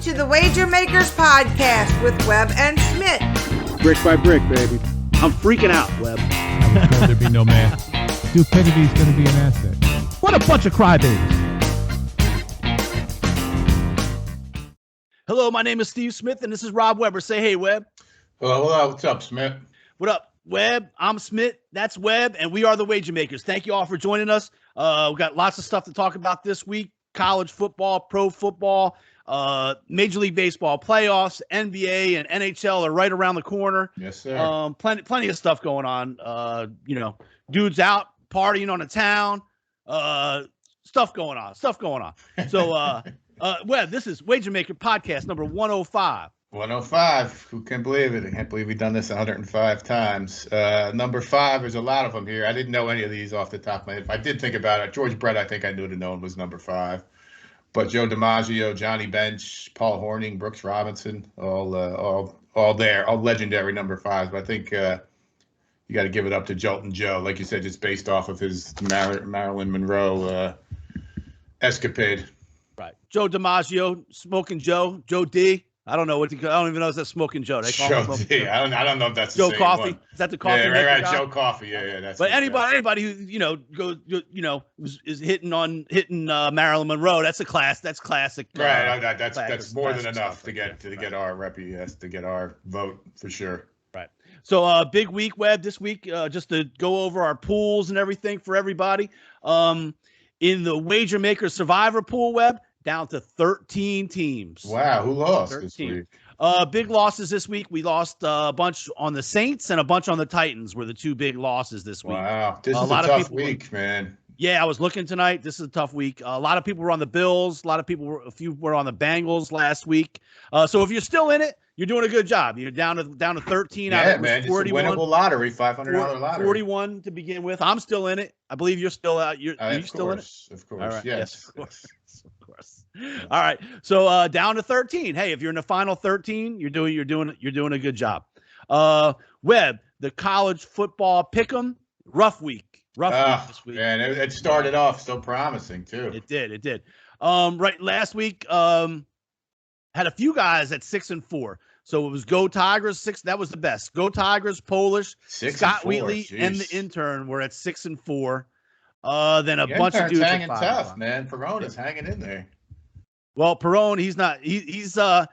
to the Wager Makers Podcast with Webb and Smitt. Brick by brick, baby. I'm freaking out, Webb. I was told there'd be no man. Stupidity's going to be an asset. What a bunch of crybabies. Hello, my name is Steve Smith, and this is Rob Weber. Say hey, Webb. Hello, what's up, Smitt? What up, Webb? I'm Smitt. That's Webb, and we are the Wager Makers. Thank you all for joining us. We've got lots of stuff to talk about this week. College football, pro football, Major League Baseball playoffs, NBA and NHL are right around the corner. Yes, sir. Plenty of stuff going on. Dudes out partying on the town. Stuff going on. So, Webb, this is Wager Maker Podcast number 105. 105. Who can believe it? I can't believe we've done this 105 times. Number 5, there's a lot of them here. I didn't know any of these off the top of my head. If I did think about it, George Brett, I think I knew to know was number 5. But Joe DiMaggio, Johnny Bench, Paul Hornung, Brooks Robinson, all there, all legendary number 5s. But I think you got to give it up to Joltin' Joe, like you said, just based off of his Marilyn Monroe escapade. Right, Joe DiMaggio, Smoking Joe, Joe D. I don't know what I don't even know if that's Smoking Joe. They call him Joe Smoking D. Joe. I don't know if that's Joe the same Coffee. one. Is that the coffee? Yeah, right. Guy? Joe Coffee. Yeah. That's. But anybody who goes is hitting Marilyn Monroe. That's a class. That's classic. Right. That's more than classic enough stuff to get our rep. Yes, to get our vote for sure. Right. So big week, Webb, this week. Just to go over our pools and everything for everybody. In the Wager Maker Survivor pool, Webb, down to 13 teams. Wow, who lost 13. this week? Big losses this week. We lost a bunch on the Saints and a bunch on the Titans were the two big losses this week. Wow, this is a tough week, man. Yeah, I was looking tonight. This is a tough week. A lot of people were on the Bills. A few were on the Bengals last week. So if you're still in it, you're doing a good job. You're down to 13 out of man, 41. It's a winnable lottery, $500 lottery. 41 to begin with. I'm still in it. I believe you're still out. Are you still in it? Of course. All right. Yes, of course. Of course. All right. So down to 13. Hey, if you're in the final 13, you're doing a good job. Webb, the college football pick'em, rough week. Rough week this week. Man, it started off so promising too. It did. Right, last week had a few guys at 6-4. So it was Go Tigers 6. That was the best. Go Tigers, Polish, Scott Wheatley, and the intern were at 6-4. Then a bunch of dudes hanging tough, man. Perone is hanging in there. Well, Perone, he's not. He's at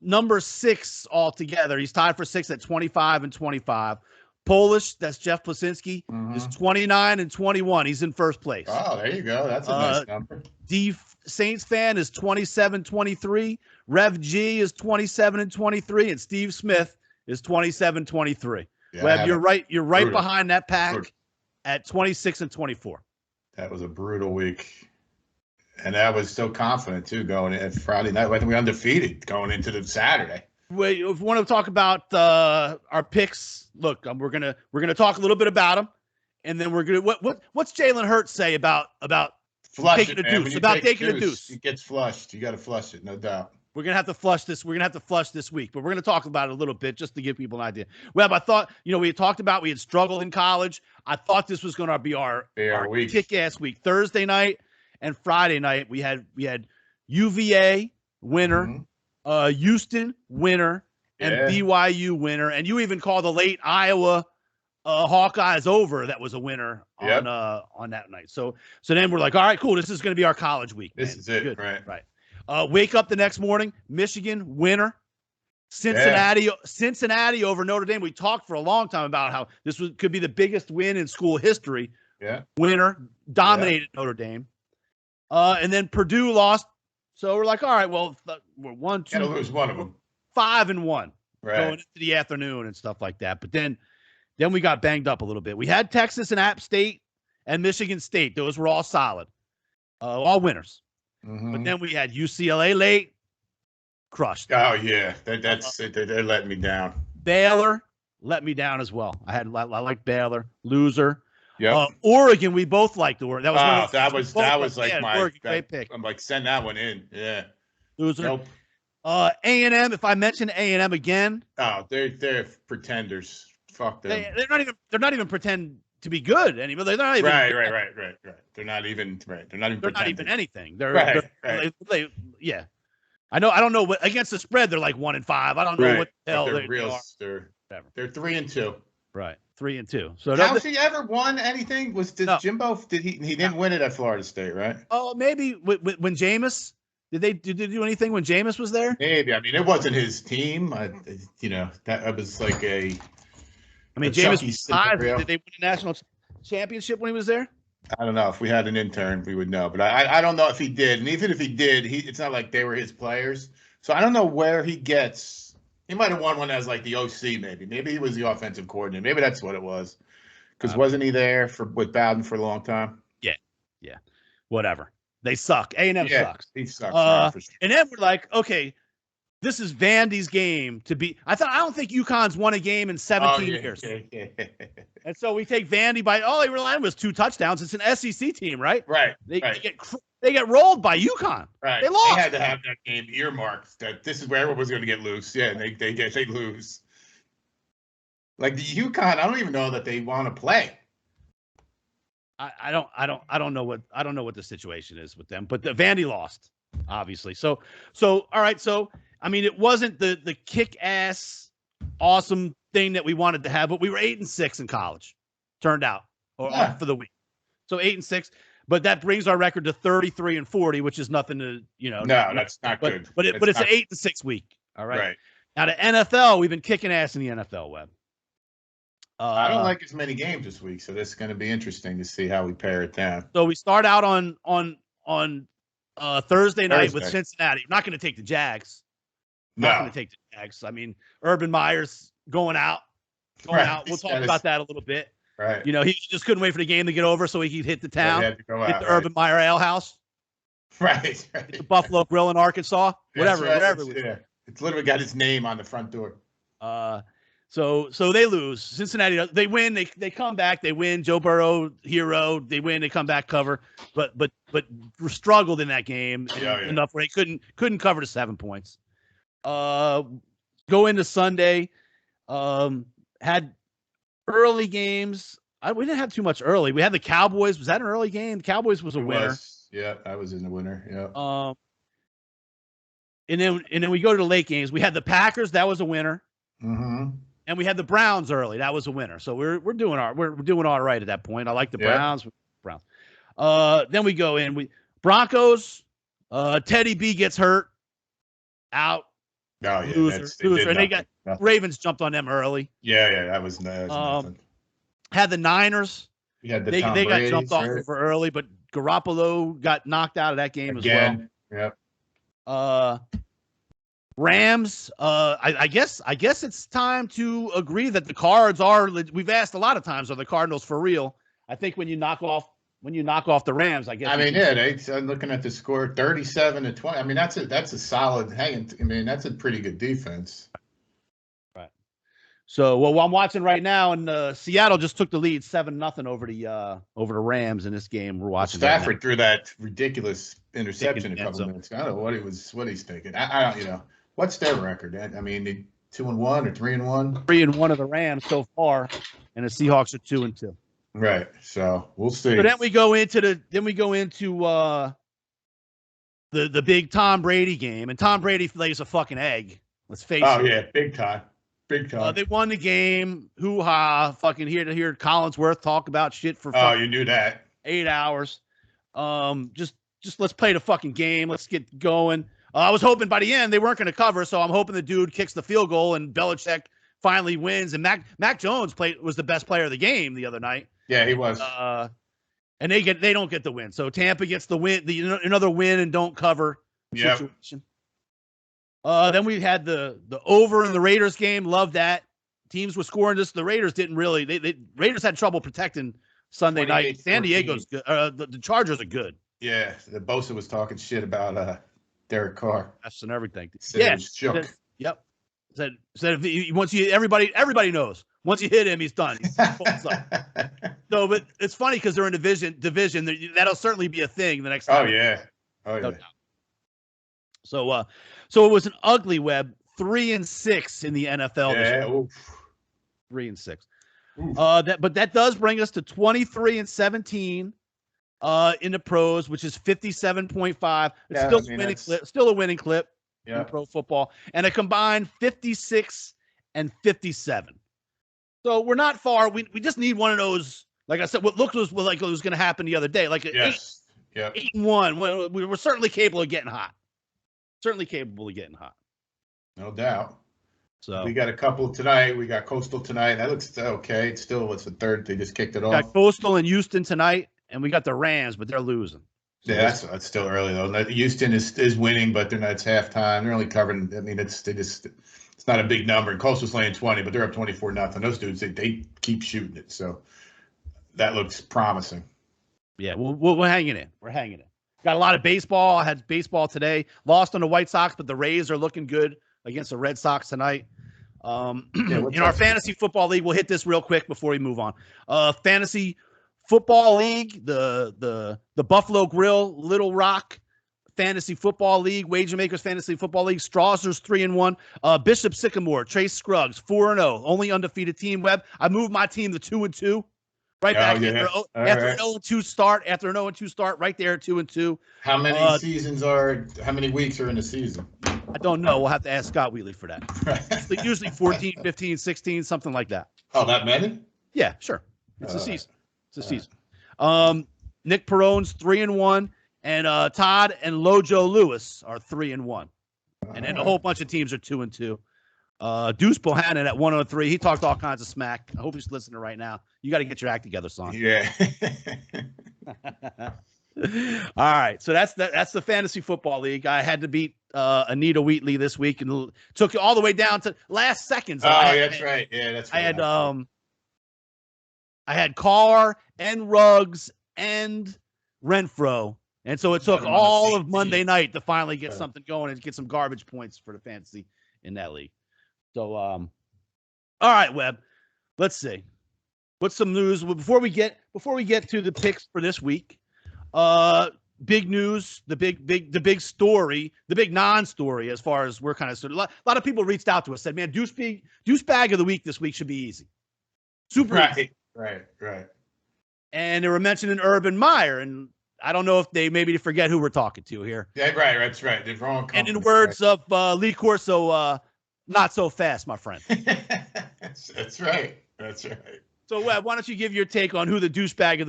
number 6 altogether. He's tied for 6 at 25-25. Polish, that's Jeff Plasinski, is 29-21. He's in first place. Oh, there you go. That's a nice number. D Saints fan is 27-23. Rev G is 27-23, and Steve Smith is 27-23. Yeah, Webb, you're right. You're right brutal. Behind that pack at 26-24. That was a brutal week. And I was so confident too going in Friday night. I think we undefeated going into the Saturday. If we want to talk about our picks, look, we're gonna talk a little bit about them, and then we're gonna what's Jalen Hurts say about taking a deuce? About taking a deuce, it gets flushed. You got to flush it, no doubt. We're gonna have to flush this. We're gonna have to flush this week, but we're gonna talk about it a little bit just to give people an idea. Webb, I thought we had talked about we had struggled in college. I thought this was gonna be our kick-ass week. Thursday night and Friday night we had UVA winner, Houston winner, and BYU winner, and you even called the late Iowa Hawkeyes over. That was a winner on that night. So then we're like, all right, cool. This is going to be our college week. This is it, good. right? Wake up the next morning, Michigan winner, Cincinnati over Notre Dame. We talked for a long time about how this could be the biggest win in school history. Yeah, winner dominated Notre Dame, and then Purdue lost. So we're like, all right, well, we're 1, 2, gotta lose one of them. 5-1 right. Going into the afternoon and stuff like that. But then we got banged up a little bit. We had Texas and App State and Michigan State. Those were all solid, all winners. But then we had UCLA late, crushed. Oh yeah, they're letting me down. Baylor let me down as well. I like Baylor, loser. Yeah. Oregon, we both liked Oregon. That was like my Oregon, great pick. I'm like, send that one in. Yeah. Loser. Nope. A&M. If I mention A&M again, they're pretenders. Fuck them. They're not even pretend to be good anymore. They're not even right. They're not even pretending. Not even anything. They're right. yeah. I don't know what against the spread they're like 1-5. I don't know what the hell they're they real. are. They're 3-2. Right, 3-2. So has he ever won anything? Jimbo? Did he? He didn't win it at Florida State, right? Oh, maybe when Jameis. Did they do anything when Jameis was there? Maybe. I mean, it wasn't his team. That was like a. I mean, Jameis was 5. Did they win a national championship when he was there? I don't know. If we had an intern, we would know. But I don't know if he did. And even if he did, it's not like they were his players. So I don't know where he gets. He might have won one as like the OC, maybe. Maybe he was the offensive coordinator. Maybe that's what it was. Because wasn't he there with Bowden for a long time? Yeah. Whatever. They suck. A&M sucks. He sucks. For sure. And then we're like, okay, this is Vandy's game to beat. I don't think UConn's won a game in 17 years. Yeah. And so we take Vandy by all they relied on was 2 touchdowns. It's an SEC team, right? Right. They get rolled by UConn. Right. They lost. They had to have that game earmarked that this is where everyone was going to get loose. Yeah, and they lose. Like the UConn, I don't even know that they want to play. I don't know what the situation is with them, but the Vandy lost, obviously. So all right. So I mean, it wasn't the kick-ass awesome thing that we wanted to have, but we were 8-6 in college, turned out, or for the week. So 8-6, but that brings our record to 33-40, which is nothing to No, that's not good. But it's an 8-6 week. All right. Right. Now the NFL, we've been kicking ass in the NFL, Webb. I don't like as many games this week, so this is going to be interesting to see how we pare it down. So we start out on Thursday night with Cincinnati. I'm not going to take the Jags. Not going to take the Jags. I mean, Urban Meyer's going out. We'll talk about that a little bit. Right. He just couldn't wait for the game to get over so he could hit the town, hit the Urban Meyer Ale House. Right. The Buffalo Grill in Arkansas. Whatever. It's literally got his name on the front door. So they lose. Cincinnati, they win. They come back. They win. Joe Burrow, hero. They win. They come back, cover. But struggled in that game enough where they couldn't cover the 7 points. Go into Sunday. Had early games. We didn't have too much early. We had the Cowboys. Was that an early game? The Cowboys was a winner. Yeah, I was in the winner. Yeah. And then we go to the late games. We had the Packers. That was a winner. Mm-hmm. And we had the Browns early. That was a winner. So we're doing all right at that point. I like the Browns. Then we go in. Broncos. Teddy B gets hurt. Out. Oh, yeah. Loser. And they got Ravens jumped on them early. Yeah. That was nothing. Had the Niners. They got jumped off for early, but Garoppolo got knocked out of that game again. As well. Yep. Rams. I guess it's time to agree that the Cards are. We've asked a lot of times, are the Cardinals for real? I think when you knock off the Rams, I guess. I mean, I'm looking at the score, 37-20. I mean, that's a solid hanging. I mean, that's a pretty good defense. Right. So, well, I'm watching right now, and Seattle just took the lead 7-0 over the Rams in this game. We're watching. Stafford threw that ridiculous interception a couple minutes. I don't know what he's thinking. I don't. What's their record? I mean, 2-1 or 3-1? 3-1 of the Rams so far, and the Seahawks are 2-2. Right. So we'll see. So then we go into the big Tom Brady game, and Tom Brady lays a fucking egg. Let's face it. Oh yeah, big time. They won the game. Hoo-ha. Fucking hear Collinsworth talk about shit for. Oh, you knew that. 8 hours. Just let's play the fucking game. Let's get going. I was hoping by the end they weren't going to cover, so I'm hoping the dude kicks the field goal and Belichick finally wins. And Mac Jones was the best player of the game the other night. Yeah, he was. And they don't get the win. So Tampa gets the win, another win and don't cover situation. Then we had the over in the Raiders game. Love that. Teams were scoring this. The Raiders didn't really. The Raiders had trouble protecting Sunday night. San Diego's good. The Chargers are good. Yeah, the Bosa was talking shit about Derek Carr. That's and everything. He was shook. Yep. Said everybody knows. Once you hit him, he's done. No, but it's funny because they're in division. That'll certainly be a thing the next time. Oh yeah. So it was an ugly Web. 3-6 in the NFL. Yeah. 3-6. But that does bring us to 23-17 in the pros, which is 57.5. It's still a winning clip. in pro football, and a combined 56 and 57. So we're not far. We just need one of those. Like I said, what looked like it was going to happen the other day. Like 8-1. We're certainly capable of getting hot. No doubt. So we got a couple tonight. We got Coastal tonight. That looks okay. It's the third. They just kicked it off. Got Coastal and Houston tonight, and we got the Rams, but they're losing. So yeah, that's still early though. Houston is winning, but it's halftime. They're only covering. I mean, it's not a big number. And Coastal's laying 20, but they're up 24-0. Those dudes they keep shooting it, so that looks promising. Yeah, we're hanging in. We're hanging in. Got a lot of baseball. I had baseball today. Lost on the White Sox, but the Rays are looking good against the Red Sox tonight. In our fantasy football league, we'll hit this real quick before we move on. Fantasy football league, the Buffalo Grill, Little Rock Fantasy Football League, Wager Makers Fantasy Football League. Strawsers 3-1. Bishop Sycamore, Trace Scruggs 4-0, only undefeated team. Web. I moved my team to 2-2. Right back after an 0-2 start. After an 0-2 start, right there at 2-2. How many how many weeks are in the season? I don't know. We'll have to ask Scott Wheatley for that. Usually 14, 15, 16, something like that. Oh, that many? Yeah, sure. It's a season. Nick Perone's 3-1, and Todd and Lojo Lewis are 3-1. And then a whole bunch of teams are 2-2. Deuce Bohannon at 103. He talked all kinds of smack. I hope he's listening right now. You got to get your act together, son. Yeah. All right. So that's the fantasy football league. I had to beat Anita Wheatley this week and took it all the way down to last seconds. That's right. Yeah, that's right. I had Carr and Ruggs and Renfro. And so it took all of Monday night to finally get something going and get some garbage points for the fantasy in that league. So, all right, Webb, let's see. What's some news before we get to the picks for this week? Big news, the big story, the big non-story as far as we're kind of a lot of people reached out to us, said, man, douche bag of the week this week should be easy. Super easy. Right. And they were mentioning Urban Meyer, and I don't know if they forget who we're talking to here. Yeah, right. That's right. The wrong company. And in words of Lee Corso, not so fast, my friend. That's right. So, Webb, why don't you give your take on who the douchebag of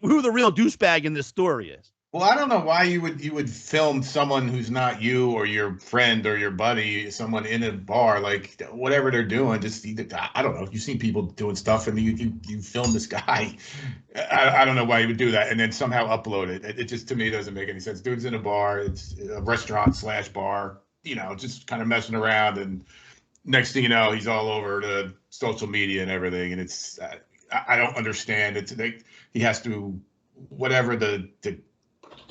who the real douchebag in this story is? Well, I don't know why you would film someone who's not you or your friend or your buddy, someone in a bar, like whatever they're doing. Just I don't know. You've seen people doing stuff and you film this guy. I don't know why you would do that and then somehow upload it. It just to me doesn't make any sense. Dude's in a bar. It's a restaurant/bar. Just kind of messing around, and next thing you know, he's all over the social media and everything. And it's I don't understand. He has to whatever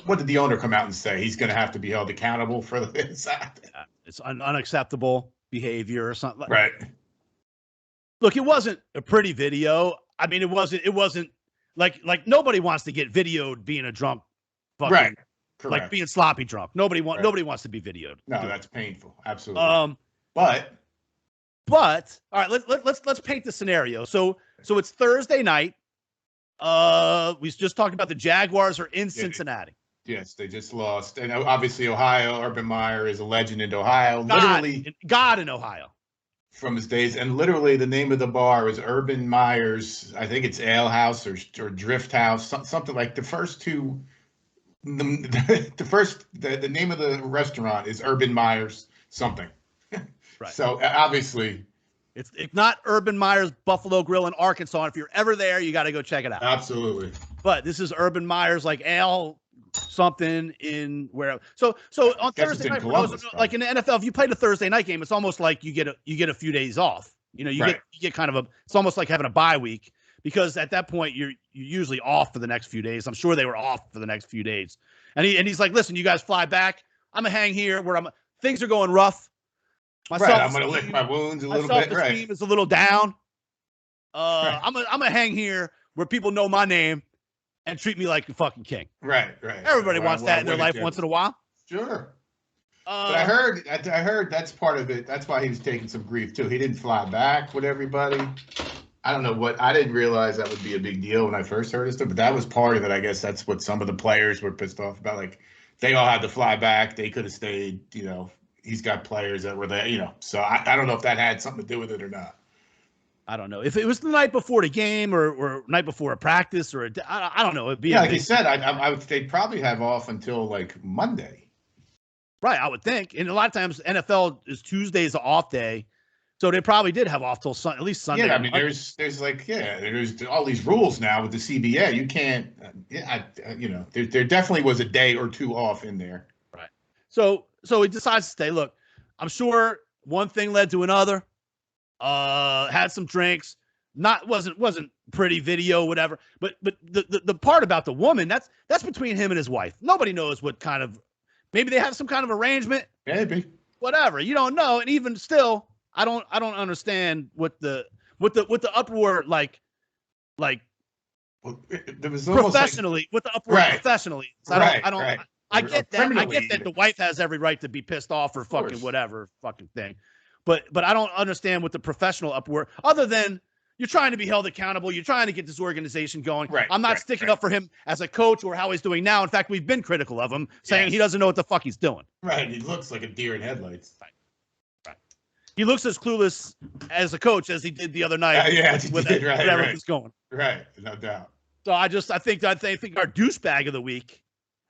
what did the owner come out and say? He's going to have to be held accountable for this. It's unacceptable behavior or something. Right. Look, it wasn't a pretty video. I mean, it wasn't like nobody wants to get videoed being a drunk. Right. Correct. Like being sloppy drunk. Nobody wants to be videoed. No, that's painful. Absolutely. But all right, let's paint the scenario. So it's Thursday night. We just talked about the Jaguars are in Cincinnati. Yes, they just lost. And obviously Ohio, Urban Meyer is a legend in Ohio. God in Ohio. From his days. And literally the name of the bar is Urban Meyer's, I think it's Ale House or Drift House, something like the first two. The name of the restaurant is Urban Meyer's something. Right. So obviously it's not Urban Meyer's Buffalo Grill in Arkansas. If you're ever there, you got to go check it out. Absolutely. But this is Urban Meyer's like Ale something in where. So on Thursday night, like in the NFL, if you played a Thursday night game, it's almost like you get a few days off. You get kind of it's almost like having a bye week. Because at that point you're usually off for the next few days. I'm sure they were off for the next few days. And he's like, listen, you guys fly back. I'm gonna hang here where things are going rough. I'm gonna lick my wounds a little bit. Right. Team is a little down. I'm gonna hang here where people know my name and treat me like a fucking king. Right. Everybody wants that in their life once in a while. Sure. But I heard that's part of it. That's why he was taking some grief too. He didn't fly back with everybody. I don't know I didn't realize that would be a big deal when I first heard it, but that was part of it. I guess that's what some of the players were pissed off about. Like they all had to fly back. They could have stayed, he's got players that were there, So I don't know if that had something to do with it or not. I don't know if it was the night before the game or night before a practice or I don't know. It'd be like you said, I would they'd probably have off until like Monday. Right, I would think. And a lot of times NFL is Tuesday's an off day. So they probably did have off till at least Sunday. Yeah, I mean, there's all these rules now with the CBA. You can't, there definitely was a day or two off in there. Right. So he decides to stay. Look, I'm sure one thing led to another. Had some drinks. Wasn't pretty video, whatever. But the part about the woman, that's between him and his wife. Nobody knows what kind of. Maybe they have some kind of arrangement. Maybe. Whatever. You don't know. And even still, I don't understand what the uproar like well, there was professionally, what the uproar professionally. I get that. I get that the wife has every right to be pissed off or fucking whatever fucking thing. But I don't understand what the professional uproar, other than you're trying to be held accountable. You're trying to get this organization going. Right, I'm not sticking up for him as a coach or how he's doing now. In fact, we've been critical of him, saying he doesn't know what the fuck he's doing. Right. He looks like a deer in headlights. Right. He looks as clueless as a coach as he did the other night. Whatever was going. Right. No doubt. So I think our douchebag of the week,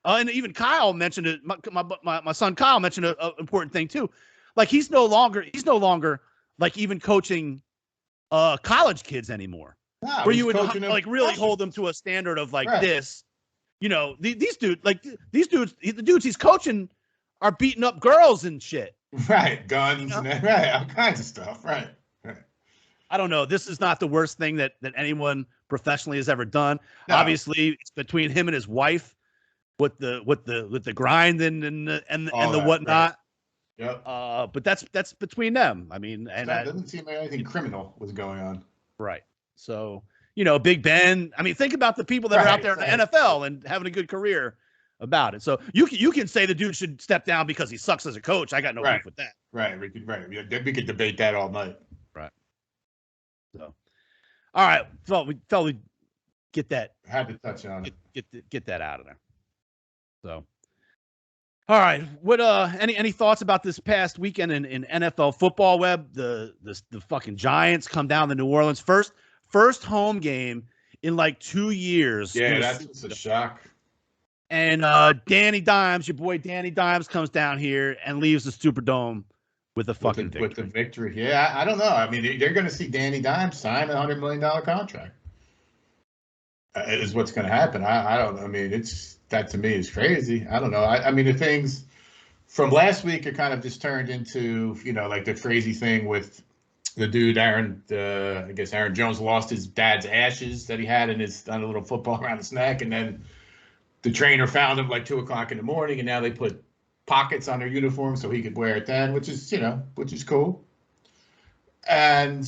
and even Kyle mentioned it. My son Kyle mentioned an important thing too. Like he's no longer like even coaching college kids anymore. No, where you would like really hold them to a standard of like this. These dudes, the dudes he's coaching are beating up girls and shit. Right, guns and all kinds of stuff. Right. I don't know. This is not the worst thing that anyone professionally has ever done. No. Obviously, it's between him and his wife with the grind and the whatnot. Right. Yep. But that's between them. I mean, and that doesn't seem like anything criminal was going on. Right. So, Big Ben. I mean, think about the people that are out there in the NFL and having a good career about it. So you can say the dude should step down because he sucks as a coach. I got no beef with that. Right. We could debate that all night. Right. So, all right. Felt we get that. Had to touch on it. Get that out of there. So. All right. What any thoughts about this past weekend in NFL football, Webb? The fucking Giants come down to New Orleans. First home game in like 2 years. Yeah, that's a shock. And Danny Dimes, your boy Danny Dimes, comes down here and leaves the Superdome with a fucking victory. With the victory. Yeah, I don't know. I mean, they're going to see Danny Dimes sign a $100 million contract. Is what's going to happen. I don't know. I mean, that to me is crazy. I don't know. I mean, the things from last week are kind of just turned into, like the crazy thing with the dude, I guess Aaron Jones lost his dad's ashes that he had on a little football around his neck. And then the trainer found him like 2:00 in the morning. And now they put pockets on their uniform so he could wear it then, which is cool. And,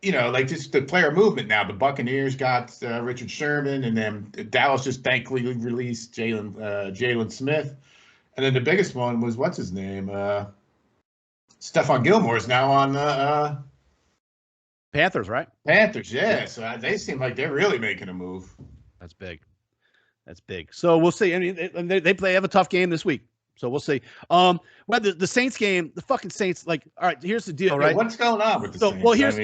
like just the player movement now. The Buccaneers got Richard Sherman, and then Dallas just thankfully released Jalen Smitt. And then the biggest one was, what's his name? Stephon Gilmore is now on Panthers, right? Panthers, yeah. So they seem like they're really making a move. That's big. So we'll see. I mean, they have a tough game this week. So we'll see. Well, the Saints game, the fucking Saints, like, all right, here's the deal, right? What's going on with the Saints? Well, here's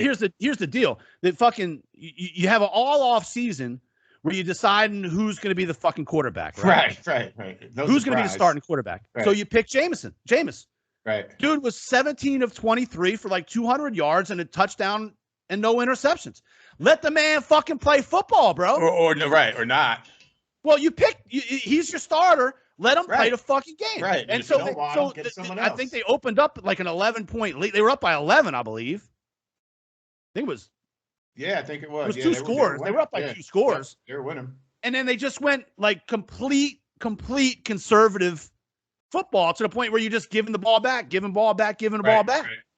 the deal. That fucking you have an all off season where you decide who's going to be the fucking quarterback, right? Right. No who's going to be the starting quarterback? Right. So you pick Jameis. Right. Dude was 17 of 23 for like 200 yards and a touchdown and no interceptions. Let the man fucking play football, bro. Or not. Well, he's your starter. Let them play the fucking game. Right. And so I think they opened up like an 11-point lead. They were up by 11, I believe. I think it was. Yeah, I think it was. It was two scores. They were up by 2 scores. Yeah, they were winning. And then they just went like complete conservative football to the point where you're just giving the ball back, giving the ball back.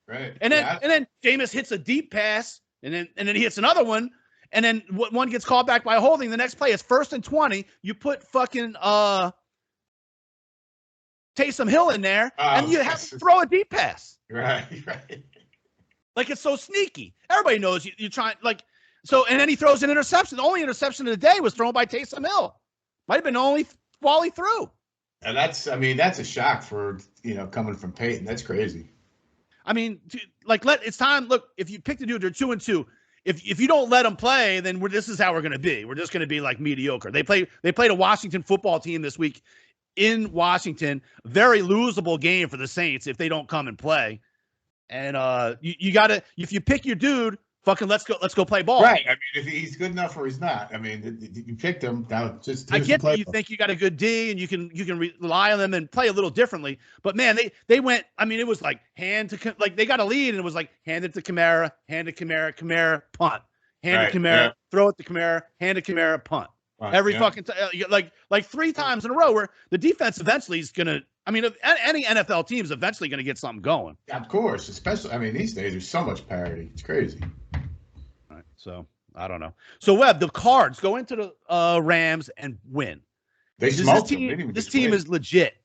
Right. And then Jameis hits a deep pass, and then he hits another one. And then one gets called back by holding. The next play is 1st and 20. You put fucking Taysom Hill in there, and you have to throw a deep pass. Right. Like it's so sneaky. Everybody knows you're trying. Like so, and then he throws an interception. The only interception of the day was thrown by Taysom Hill. Might have been the only ball he threw. And that's a shock for, coming from Peyton. That's crazy. I mean, it's time. Look, if you pick the dude, they're 2-2. If you don't let them play, then this is how we're going to be. We're just going to be like mediocre. They played a Washington football team this week in Washington. Very losable game for the Saints if they don't come and play. And you got to, if you pick your dude, fucking let's go play ball. Right. I mean, if he's good enough or he's not. I mean, you picked him. Now just I get that you think you got a good D and you can rely on them and play a little differently. But man, they went. I mean, it was like they got a lead and it was like hand it to Kamara, hand it to Kamara, punt, hand it to Kamara, throw it to Kamara, hand it to Kamara, punt. Every fucking like 3 times in a row where the defense eventually is gonna. I mean, any NFL team is eventually going to get something going. Of course, especially. I mean, these days there's so much parity. It's crazy. All right, so I don't know. So Webb, the Cards go into the Rams and win. They smoked them. This team is legit.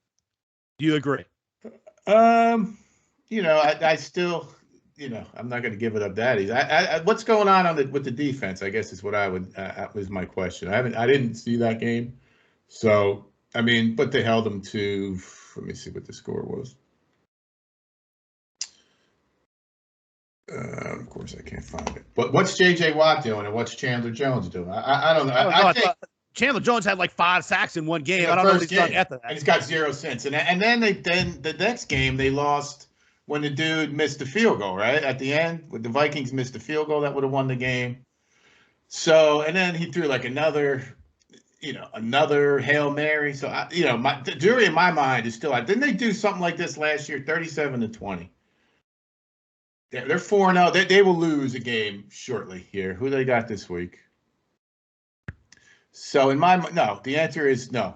Do you agree? I still, I'm not going to give it up that easy. What's going on with the defense? I guess is what I would was my question. I didn't see that game, so I mean, but they held them to. Let me see what the score was. Of course, I can't find it. But what's J.J. Watt doing and what's Chandler Jones doing? I don't know. I think Chandler Jones had like 5 sacks in one game. I don't know what he's done after that. And he's got 0 since. And then the next game they lost when the dude missed the field goal, right? At the end, when the Vikings missed the field goal, that would have won the game. So, and then he threw like another Hail Mary. So, the jury in my mind is still out. Didn't they do something like this last year, 37-20? They're 4-0. They will lose a game shortly here. Who they got this week? So, no, the answer is no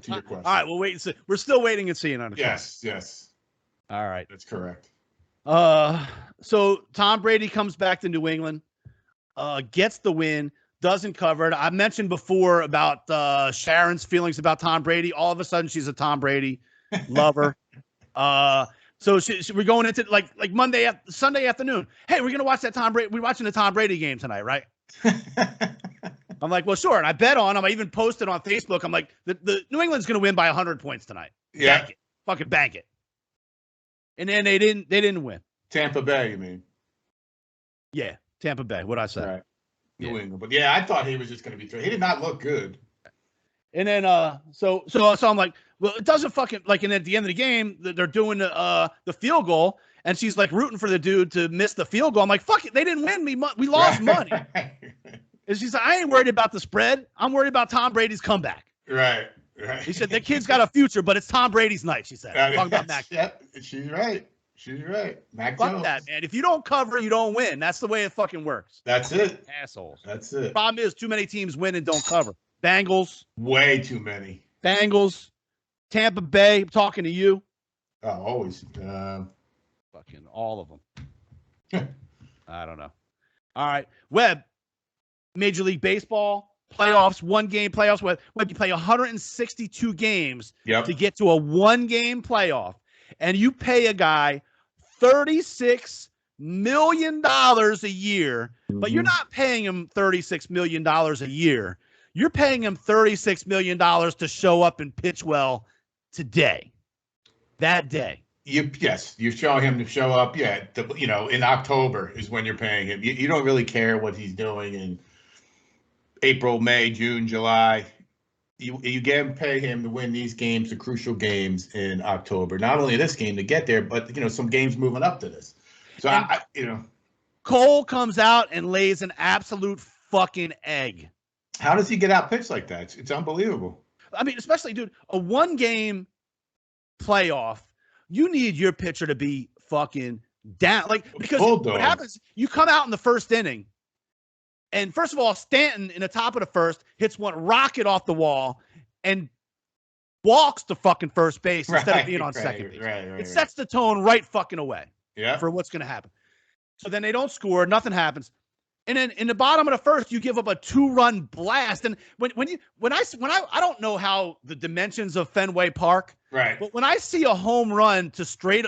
to your question. All right, we'll wait and see. We're still waiting and seeing on it. Yes. All right. That's correct. So Tom Brady comes back to New England, gets the win. Doesn't cover it. I mentioned before about Sharon's feelings about Tom Brady. All of a sudden, she's a Tom Brady lover. So we're going into like Sunday afternoon. Hey, we're gonna watch that Tom Brady. We're watching the Tom Brady game tonight, right? I'm like, well, sure. And I bet on him. I even posted on Facebook. I'm like, the New England's gonna win by 100 points tonight. Yeah, bank it. Fucking bank it. And then they didn't win. Tampa Bay, you mean? Yeah, Tampa Bay. What'd I say? Right. New England. But yeah, I thought he was just going to be. He did not look good. And then so I'm like, well, it doesn't fucking like. And at the end of the game, they're doing the field goal, and she's like rooting for the dude to miss the field goal. I'm like, fuck it, they didn't win me. We lost money. And she's like, I ain't worried about the spread. I'm worried about Tom Brady's comeback. Right. He said the kid's got a future, but it's Tom Brady's night. She said, talking about Mac. Yep, she's right. Mac Fuck Jones. that, man. If you don't cover, you don't win. That's the way it fucking works. That's it. Assholes. That's it. Problem is, too many teams win and don't cover. Bengals. Way too many. Bengals. Tampa Bay. I'm talking to you. Oh, always. Fucking all of them. I don't know. All right. Webb. Major League Baseball. Playoffs. 1-game playoffs. Webb, you play 162 games to get to a 1-game playoff. And you pay a guy $36 million a year, but you're not paying him $36 million a year. You're paying him $36 million to show up and pitch well today, that day. You're showing him to show up. Yeah, in October is when you're paying him. You don't really care what he's doing in April, May, June, July. You pay him to win these games, the crucial games in October. Not only this game to get there, but some games moving up to this. So Cole comes out and lays an absolute fucking egg. How does he get out pitched like that? It's unbelievable. I mean, especially, dude, a 1-game playoff, you need your pitcher to be fucking down. Because what happens, you come out in the first inning, and first of all, Stanton in the top of the first hits one rocket off the wall and walks to fucking first base instead of being on second base. It sets the tone right fucking away for what's going to happen. So then they don't score. Nothing happens. And then in the bottom of the first, you give up a 2-run blast. And when I don't know how the dimensions of Fenway Park, right? But when I see a home run to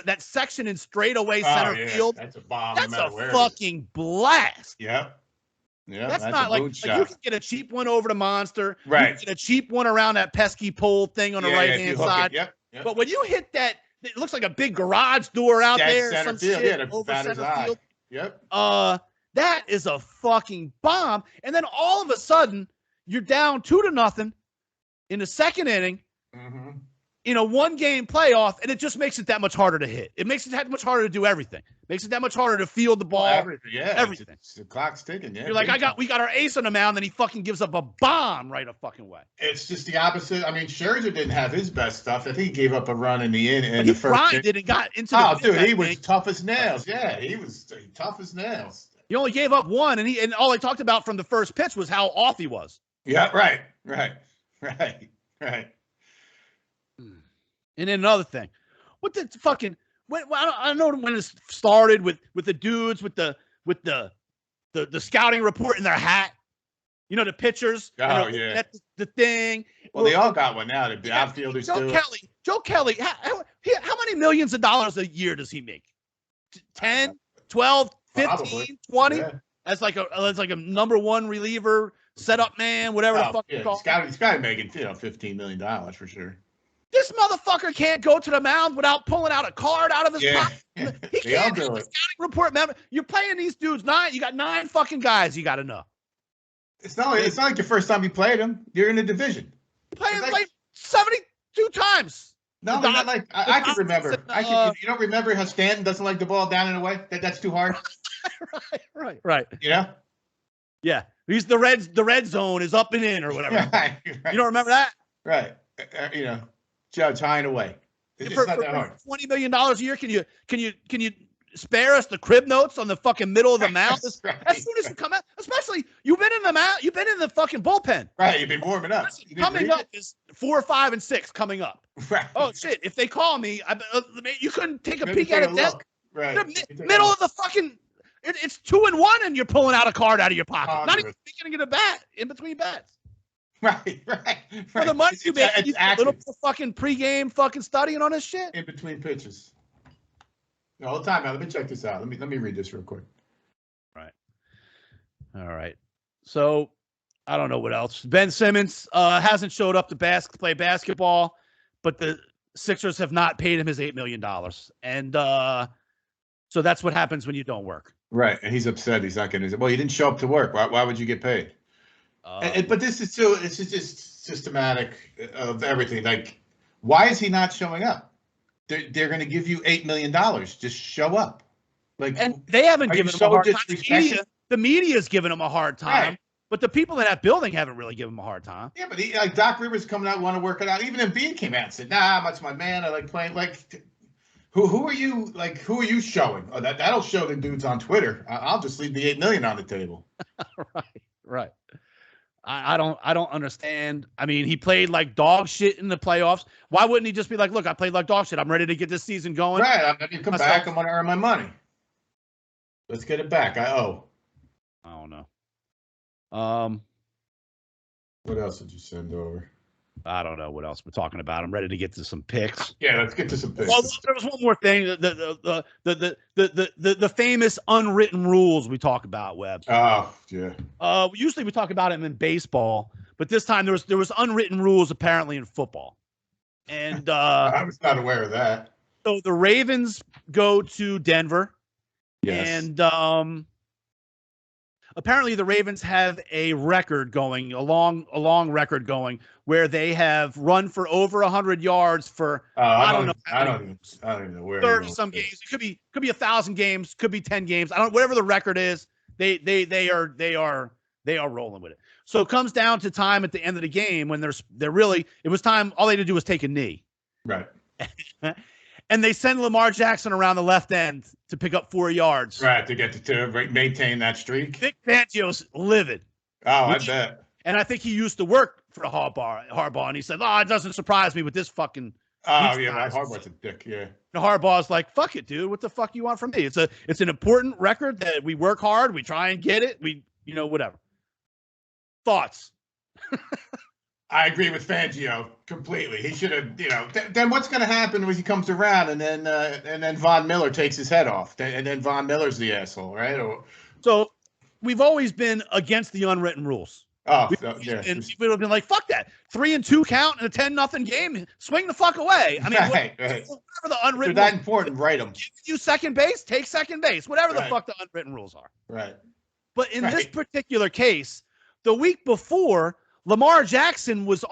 that section in straightaway center field, that's a bomb. That's a fucking blast. Yep. Yeah, That's not like you can get a cheap one over the Monster. Right. You can get a cheap one around that pesky pole thing on the right-hand side. Yep. But when you hit that, it looks like a big garage door out there. Center some field. shit Yeah, over center field. Yep. That is a fucking bomb. And then all of a sudden, you're down 2-0 in the second inning. Mm-hmm. In a one-game playoff, and it just makes it that much harder to hit. It makes it that much harder to do everything. Makes it that much harder to field the ball. Everything. The clock's ticking. Yeah, you're like, we got our ace on the mound, and he fucking gives up a bomb right a fucking way. It's just the opposite. I mean, Scherzer didn't have his best stuff. I think he gave up a run in the end. But he grinded and got into the. Oh, dude, he was tough as nails. Yeah, he was tough as nails. He only gave up one, and all I talked about from the first pitch was how off he was. Yeah, right. And then another thing, what the fucking? I don't know when it started with the dudes with the scouting report in their hat. You know, the pitchers. Oh yeah. The thing. Well, they all got one now. The outfielders too. Joe Kelly. How many millions of dollars a year does he make? 10, 12, 15, Probably. 20? Yeah. As like a number one reliever, setup man, whatever the fuck you call it. He's got to making $15 million for sure. This motherfucker can't go to the mound without pulling out a card out of his pocket. He can't do it. Scouting report member. You're playing these dudes you got 9 fucking guys. You got to know. It's not like your first time you played them. You're in the division. You played like 72 times. No, not like I can remember. You don't remember how Stanton doesn't like the ball down and away? That's too hard. Right. You know? Yeah. He's the red zone is up and in or whatever. Right. You don't remember that? Right. Judge high and away. It's just not that hard. $20 million a year. Can you spare us the crib notes on the fucking middle of the mound? Right. As soon as you come out, especially you've been in the mound, you've been in the fucking bullpen. Right, you've been warming up. Coming up is 4, 5, and 6 coming up. Right. Oh shit! If they call me, you couldn't take a peek at it. Right. Middle of the fucking. It's 2-1, and you're pulling out a card out of your pocket. Not even thinking of a bat in between bats. Right. For the money you make, you a little fucking pregame fucking studying on this shit. In between pitches. All the time. Now, let me check this out. Let me read this real quick. Right. All right. So I don't know what else. Ben Simmons hasn't showed up to play basketball, but the Sixers have not paid him his $8 million. And so that's what happens when you don't work. Right. And he's upset. He's not getting. Well, you didn't show up to work. Why would you get paid? But this is too. It's just systematic of everything. Like, why is he not showing up? They're going to give you $8 million. Just show up. Like, and they haven't given him a hard time. The media's giving him a hard time, right. But the people in that building haven't really given him a hard time. Yeah, but Doc Rivers coming out want to work it out. Even Embiid came out and said, "Nah, that's my man. I like playing." Like, who are you? Like, who are you showing? Oh, that'll show the dudes on Twitter. I'll just leave the $8 million on the table. Right. I don't understand. I mean, he played like dog shit in the playoffs. Why wouldn't he just be like, look, I played like dog shit. I'm ready to get this season going. Right. I'm going to come back. I'm going to earn my money. Let's get it back. I don't know. What else did you send over? I don't know what else we're talking about. I'm ready to get to some picks. Yeah, let's get to some picks. Well, there was one more thing. The famous unwritten rules we talk about, Webb. Oh, yeah. Usually we talk about them in baseball, but this time there was unwritten rules apparently in football. And I was not aware of that. So the Ravens go to Denver. Yes. And apparently the Ravens have a record going, a long record going, where they have run for over 100 yards for I don't even know where 30 some games. It could be 1,000 games, could be 10 games. I don't whatever the record is. They are rolling with it. So it comes down to time at the end of the game when they're really it was time. All they had to do was take a knee. Right. And they send Lamar Jackson around the left end to pick up 4 yards. Right, to get to maintain that streak. Vic Fangio's livid. Oh, I bet. And I think he used to work for Harbaugh, and he said, it doesn't surprise me with this fucking. Oh, yeah, Harbaugh's a dick, yeah. And Harbaugh's like, fuck it, dude. What the fuck you want from me? It's an important record that we work hard. We try and get it. We, whatever. Thoughts? I agree with Fangio completely. He should have, then what's going to happen when he comes around and then Von Miller takes his head off and then Von Miller's the asshole, right? So we've always been against the unwritten rules. Oh, we would have been like, fuck that. 3-2 count in a 10-0 game. Swing the fuck away. I mean, right. whatever the unwritten They're that rules, important, write them. You second base, take second base. Whatever the fuck the unwritten rules are. Right. But in this particular case, the week before, Lamar Jackson was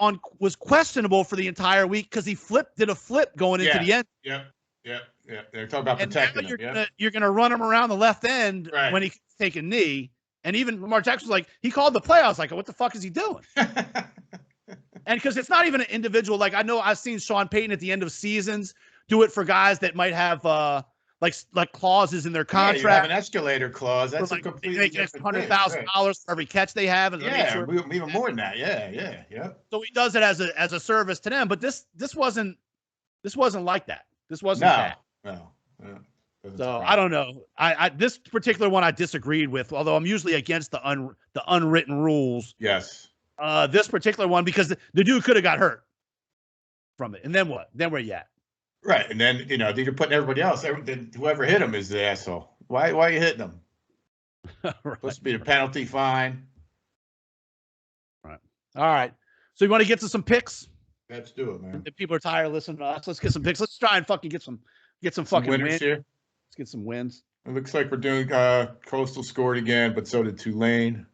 questionable for the entire week because he did a flip going into the end. Yep. They're talking about protecting him. You're gonna run him around the left end when he can take a knee. And even Lamar Jackson was like, he called the play. I was like, what the fuck is he doing? And because it's not even an individual. Like, I know I've seen Sean Payton at the end of seasons do it for guys that might have like clauses in their contract. You have an escalator clause. That's like, a completely different $100,000 for every catch they have. And even more than that. Yeah. So he does it as a service to them. But this wasn't like that. This wasn't that. No. So I don't know. I this particular one I disagreed with, although I'm usually against the unwritten rules. Yes. This particular one, because the dude could have got hurt from it. And then what? Then where you at? Right. And then, you're putting everybody else. Whoever hit him is the asshole. Why are you hitting them? Right. Supposed to be a penalty, fine. Right. All right. So you want to get to some picks? Let's do it, man. If people are tired of listening to us, let's get some picks. Let's try and fucking get some fucking wins here. Let's get some wins. It looks like we're doing Coastal scored again, but so did Tulane.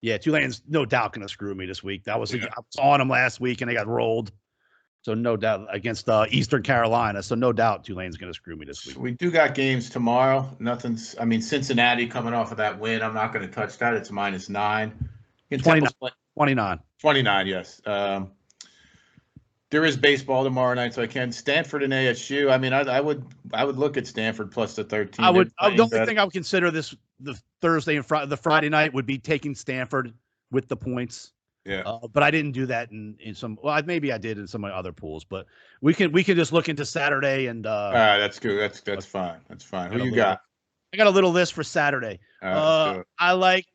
Yeah, Tulane's no doubt going to screw me this week. I was on them last week, and they got rolled. So no doubt against Eastern Carolina. So no doubt Tulane's going to screw me this week. So we do got games tomorrow. Cincinnati coming off of that win. I'm not going to touch that. It's -9. 29. 29, yes. There is baseball tomorrow night, so I can. Stanford and ASU. I mean, I would look at Stanford plus the 13. The only thing I would consider the Thursday and the Friday night would be taking Stanford with the points. Yeah. But I didn't do that in some. Well, maybe I did in some of my other pools. But we can just look into Saturday and. All right, that's good. That's fine. That's fine. Who you got? I got a little list for Saturday. I like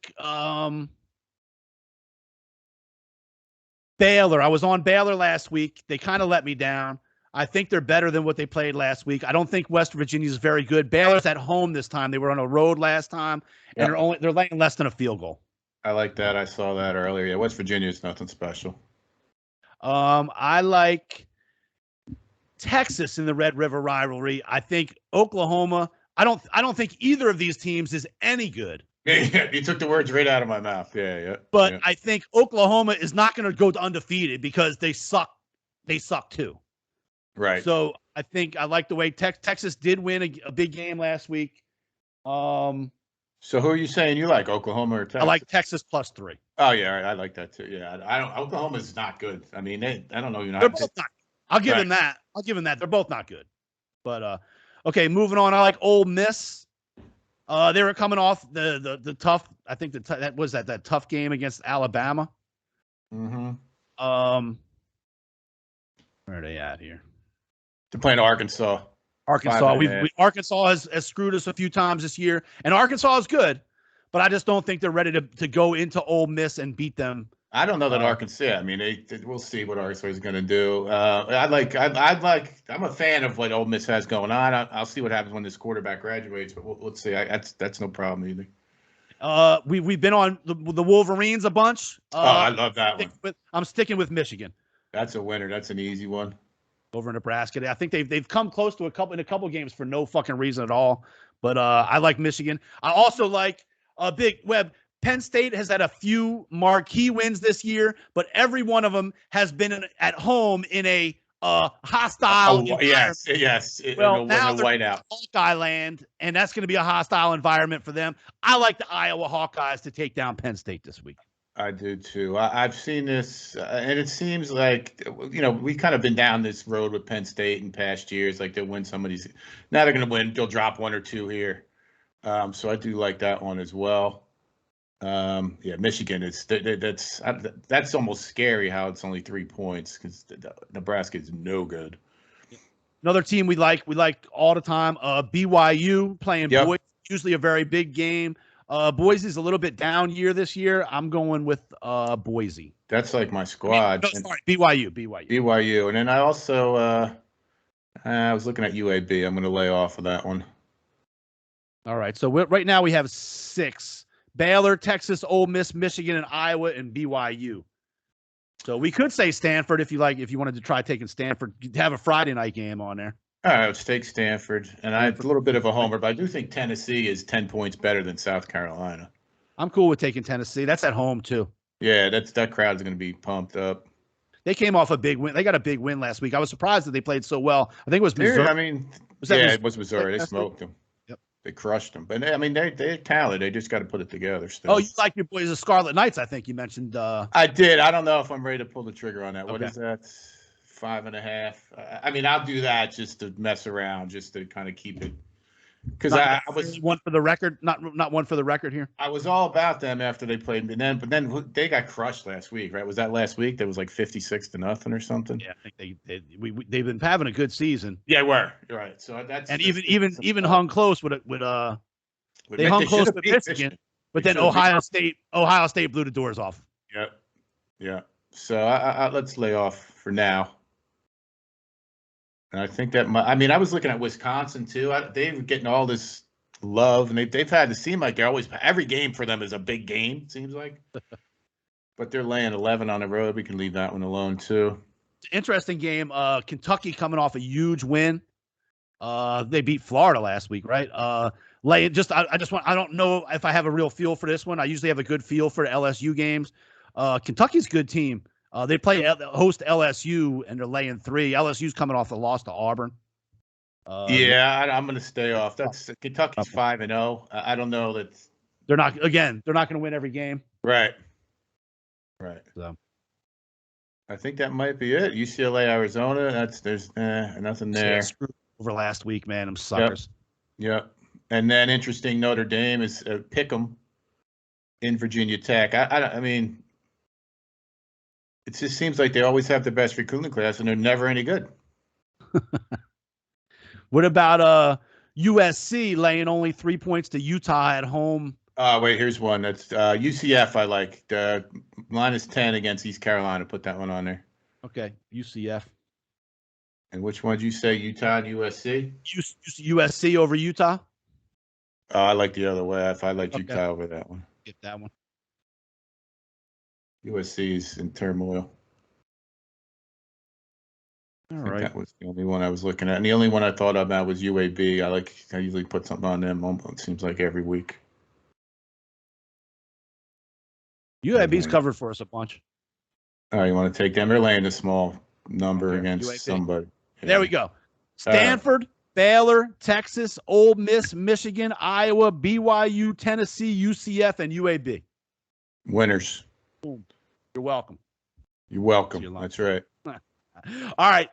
Baylor. I was on Baylor last week. They kind of let me down. I think they're better than what they played last week. I don't think West Virginia is very good. Baylor's at home this time. They were on a road last time, and they're laying less than a field goal. I like that. I saw that earlier. Yeah, West Virginia is nothing special. I like Texas in the Red River rivalry. I think Oklahoma. I don't think either of these teams is any good. Yeah, you took the words right out of my mouth. Yeah. But I think Oklahoma is not going to go undefeated because they suck. They suck too. Right. So I think I like the way Texas did win a big game last week. So who are you saying you like, Oklahoma or Texas? I like Texas +3. Oh yeah, I like that too. Yeah, Oklahoma's not good. I mean, I don't know. They're both not. I'll give them that. They're both not good. But okay, moving on. I like Ole Miss. They were coming off the tough. I think that was that tough game against Alabama. Mm-hmm. Where are they at here? They're playing Arkansas. Arkansas has screwed us a few times this year, and Arkansas is good, but I just don't think they're ready to go into Ole Miss and beat them. I don't know that Arkansas. I mean, we'll see what Arkansas is going to do. I'm a fan of what Ole Miss has going on. I'll see what happens when this quarterback graduates, but let's see. That's no problem either. We've been on the Wolverines a bunch. I love that one. I'm sticking with Michigan. That's a winner. That's an easy one. Over in Nebraska, I think they've come close to a couple games for no fucking reason at all. But I like Michigan. I also like Big Web. Penn State has had a few marquee wins this year, but every one of them has been at home in a hostile environment. Yes. Well, now they're in Hawkeye land, and that's going to be a hostile environment for them. I like the Iowa Hawkeyes to take down Penn State this week. I do too. I've seen this, and it seems like, we've kind of been down this road with Penn State in past years. Like they'll win some of these. Now they're going to win. They'll drop one or two here. So I do like that one as well. Michigan that's almost scary how it's only 3 points because Nebraska is no good. Another team we like all the time. BYU playing Boise, usually a very big game. Boise's a little bit down year this year. I'm going with Boise. That's like my squad. BYU. And then I also I was looking at UAB. I'm going to lay off of that one. All right. So right now we have 6: Baylor, Texas, Ole Miss, Michigan, and Iowa, and BYU. So we could say Stanford if you like. If you wanted to try taking Stanford, you'd have a Friday night game on there. All right, let's take Stanford. And I'm a little bit of a homer, but I do think Tennessee is 10 points better than South Carolina. I'm cool with taking Tennessee. That's at home too. Yeah, that crowd's going to be pumped up. They came off a big win. They got a big win last week. I was surprised that they played so well. I think it was Missouri. I mean, it was Missouri. They smoked them. Yep. They crushed them. But I mean, they're talented. They just got to put it together still. Oh, you like your boys, the Scarlet Knights? I think you mentioned. I did. I don't know if I'm ready to pull the trigger on that. Okay. What is that? 5.5. I mean, I'll do that just to mess around, just to kind of keep it. Because I was one for the record, not one for the record here. I was all about them after they played, but then they got crushed last week, right? Was that last week? That was like 56-0 or something. Yeah, I think they've been having a good season. Yeah, you're right. So that's even hung close with they hung close with Michigan, but then Ohio State blew the doors off. Yeah. So let's lay off for now. And I think that I was looking at Wisconsin too. They're getting all this love, and they've had to seem like they're always every game for them is a big game. It seems like, but they're laying 11 on the road. We can leave that one alone too. Interesting game. Kentucky coming off a huge win. They beat Florida last week, right? I don't know if I have a real feel for this one. I usually have a good feel for LSU games. Kentucky's a good team. They host LSU, and they're laying 3. LSU's coming off the loss to Auburn. I'm going to stay off. That's Kentucky's 5-0. I don't know that they're not going to win every game. Right. So I think that might be it. UCLA, Arizona. There's nothing there. Screwed over last week, man. I'm suckers. Yep. And then interesting, Notre Dame is Pick'em in Virginia Tech. I mean. It just seems like they always have the best recruiting class, and they're never any good. What about USC laying only 3 points to Utah at home? Wait, here's one. That's UCF. I like -10 against East Carolina. Put that one on there. Okay, UCF. And which one did you say? Utah and USC? USC over Utah? I like the other way. I like Utah over that one. Get that one. USC is in turmoil. All right. That was the only one I was looking at. And the only one I thought about was UAB. I usually put something on them. It seems like every week. UAB's covered for us a bunch. Oh, you want to take them? They're laying a small number against UAB. Somebody. Yeah. There we go. Stanford, Baylor, Texas, Ole Miss, Michigan, Iowa, BYU, Tennessee, UCF, and UAB. Winners. You're welcome. You're welcome. That's right. All right.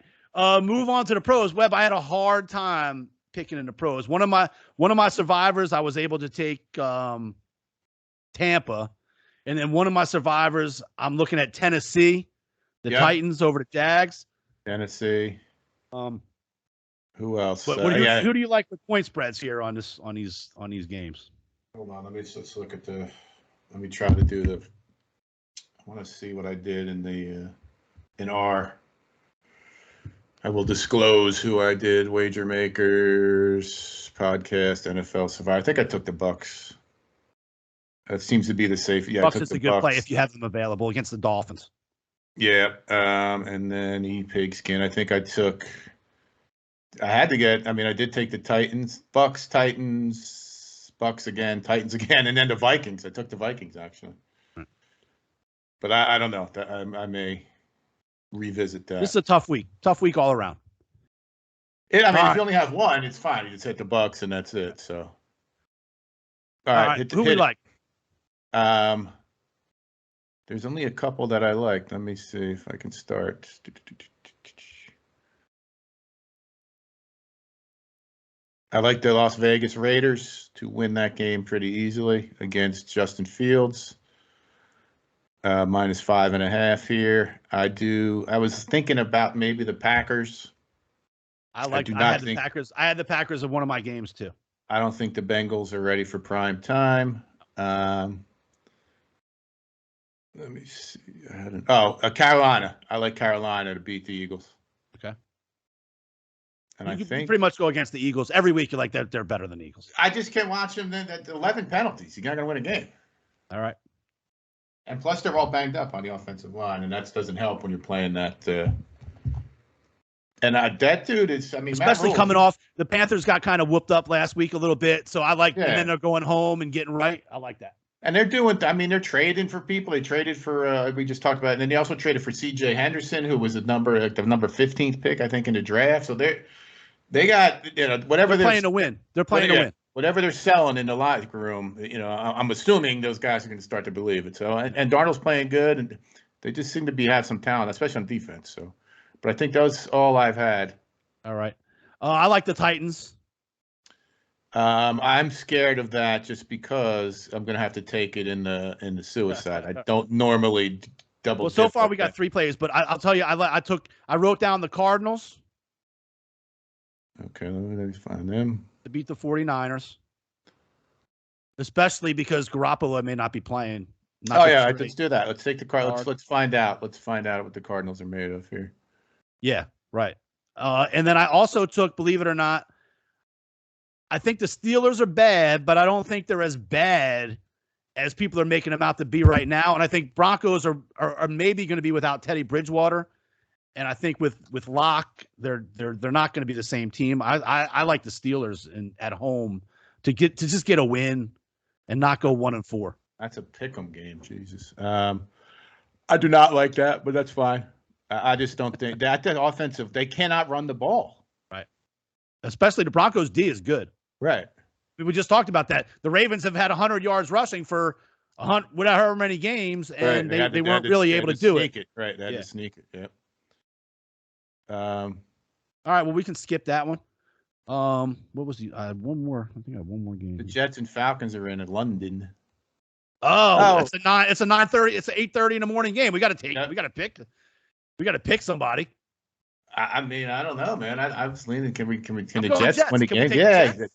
Move on to the pros. Webb, I had a hard time picking in the pros. One of my survivors, I was able to take Tampa. And then one of my survivors, I'm looking at Tennessee, the Titans over the Jags. Tennessee. Who else? But who do you like with point spreads here on these games? Hold on, let's look at let me try to do the. I want to see what I did in R. I will disclose who I did. Wager Makers Podcast, NFL Survivor. I think I took the Bucks. That seems to be the safe. Yeah, Bucks is a good play if you have them available against the Dolphins. Yeah, and then Pigskin. I think I took. I had to get. I mean, I did take the Titans, Bucks, Titans, Bucks again, Titans again, and then the Vikings. I took the Vikings actually. But I don't know. I may revisit that. This is a tough week. Tough week all around. If you only have one, it's fine. You just hit the Bucks and that's it. So, all right. Who we like? There's only a couple that I like. Let me see if I can start. I like the Las Vegas Raiders to win that game pretty easily against Justin Fields. -5.5 here. I was thinking about maybe the Packers. I had the Packers. I had the Packers in one of my games too. I don't think the Bengals are ready for prime time. Let me see. Carolina. I like Carolina to beat the Eagles. Okay. And you I think pretty much go against the Eagles every week. You're like, they're better than the Eagles. I just can't watch them. At 11 penalties. You're not going to win a game. All right. And plus, they're all banged up on the offensive line, and that doesn't help when you're playing that. And that dude is, I mean, especially coming off, the Panthers got kind of whooped up last week a little bit. So I like, and then they're going home and getting right. I like that. And they're doing, I mean, they're trading for people. They traded for, we just talked about it. And then they also traded for C.J. Henderson, who was the number 15th pick, I think, in the draft. So they got, whatever they're playing to win. They're playing to win. Whatever they're selling in the locker room, I'm assuming those guys are going to start to believe it. So, and Darnold's playing good, and they just seem to have some talent, especially on defense. So, but I think that's all I've had. All right. I like the Titans. I'm scared of that just because I'm going to have to take it in the suicide. I don't normally double. Well, so far we got 3 players, but I'll tell you, I wrote down the Cardinals. Okay, let me find them. To beat the 49ers, especially because Garoppolo may not be playing. Let's do that. Let's take the Cardinals. Let's find out. Let's find out what the Cardinals are made of here. Yeah, right. And then I also took, believe it or not, I think the Steelers are bad, but I don't think they're as bad as people are making them out to be right now. And I think Broncos are maybe going to be without Teddy Bridgewater. And I think with Locke, they're not going to be the same team. I like the Steelers at home to just get a win and not go 1-4. That's a pick'em game, Jesus. I do not like that, but that's fine. I just don't think that offensive. They cannot run the ball, right? Especially the Broncos D is good, right? We just talked about that. The Ravens have had 100 yards rushing for however many games, and they weren't really able to do it. Right, they had to sneak it. Yep. All right, well, we can skip that one. What was the one more? I think I have one more game. The Jets and Falcons are in London. Oh, it's a 9:30. It's an 8:30 in the morning game. We got to pick somebody. I mean, I don't know, man. I was leaning. Can the Jets win the game?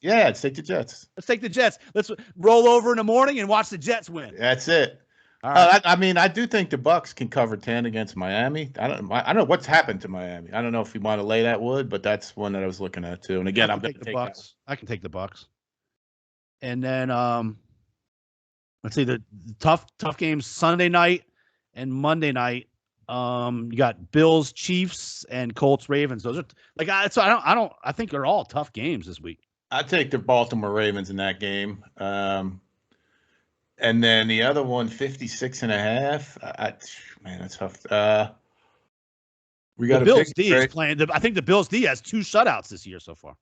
Yeah. Let's take the Jets. Let's take the Jets. Let's roll over in the morning and watch the Jets win. That's it. All right. I mean, I do think the Bucks can cover 10 against Miami. I don't know what's happened to Miami. I don't know if we want to lay that wood, but that's one that I was looking at too. And again, I'm going to take the Bucks. I can take the Bucks. And then let's see the tough games Sunday night and Monday night. You got Bills, Chiefs, and Colts, Ravens. Those are I think they're all tough games this week. I take the Baltimore Ravens in that game. And then the other one, 56.5. Man, that's tough. We got the Bills D is playing. I think the Bills D has 2 shutouts this year so far.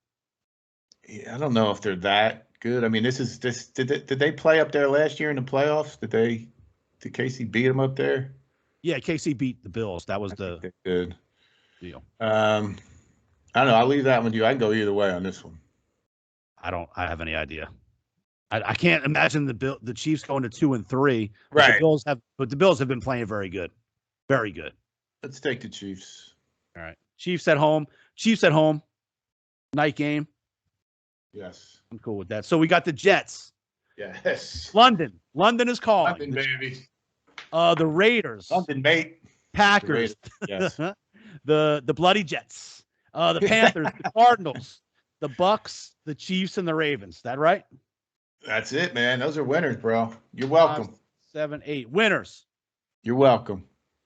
Yeah, I don't know if they're that good. I mean, did they play up there last year in the playoffs? Did KC beat them up there? Yeah, KC beat the Bills. That was the good deal. I don't know. I'll leave that one with you. I can go either way on this one. I have any idea. I can't imagine the Chiefs going to 2-3. Right. But the Bills have been playing very good. Very good. Let's take the Chiefs. All right. Chiefs at home. Night game. Yes. I'm cool with that. So we got the Jets. Yes. London is calling. London, baby. The Raiders. London, mate. Packers. Yes. the Bloody Jets. The Panthers. The Cardinals. The Bucks. The Chiefs and the Ravens. That right? That's it, man. Those are winners, bro. You're welcome. 5, 7, 8 winners. You're welcome.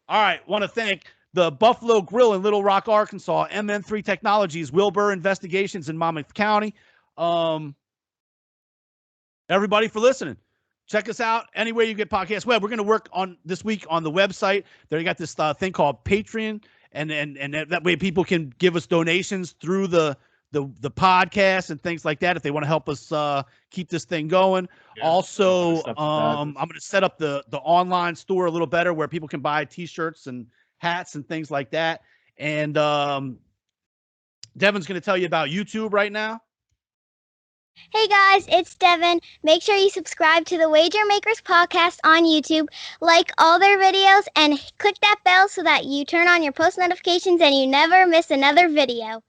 All right. Want to thank the Buffalo Grill in Little Rock, Arkansas, MN3 Technologies, Wilbur Investigations in Monmouth County. Everybody for listening. Check us out anywhere you get podcasts. Well, we're going to work on this week on the website. They got this thing called Patreon, and that way people can give us donations through the podcast and things like that if they want to help us keep this thing going. Yeah, also, I'm going to set up the online store a little better where people can buy T-shirts and hats and things like that. And Devin's going to tell you about YouTube right now. Hey guys, it's Devin. Make sure you subscribe to the Wager Makers podcast on YouTube, like all their videos, and click that bell so that you turn on your post notifications and you never miss another video.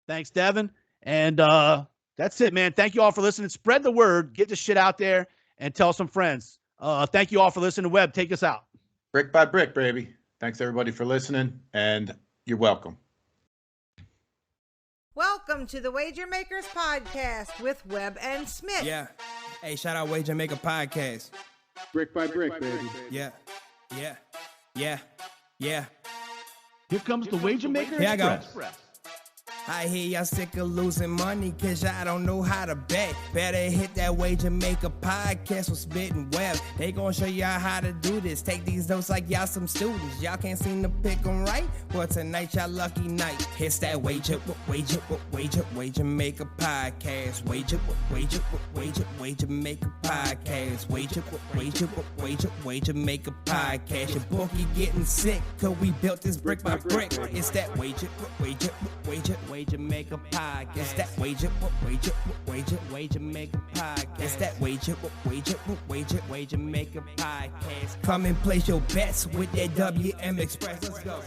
Thanks, Devin. And that's it, man. Thank you all for listening. Spread the word. Get the shit out there and tell some friends. Thank you all for listening to Webb. Take us out. Brick by brick, baby. Thanks, everybody, for listening, and you're welcome. Welcome Welcome to the Wager Makers Podcast with Webb and Smitt. Yeah. Hey, shout out Wager Maker Podcast. Brick by brick, baby. Yeah. Here comes the Wager Maker Here I go. Express. I hear y'all sick of losing money cause y'all don't know how to bet. Better hit that Wager Maker Podcast with Smitt and Webb. They gon' show y'all how to do this. Take these notes like y'all some students. Y'all can't seem to pick them right? Well, tonight y'all lucky night. It's that Wager Maker Podcast. Wager Maker Podcast. Wager Maker Podcast. Your bookie getting sick cause we built this brick by brick. It's that Wager Maker Podcast. It's that Wager Maker Podcast. It's that Wager Maker Podcast. Come and place your bets with that WM Express. Let's go.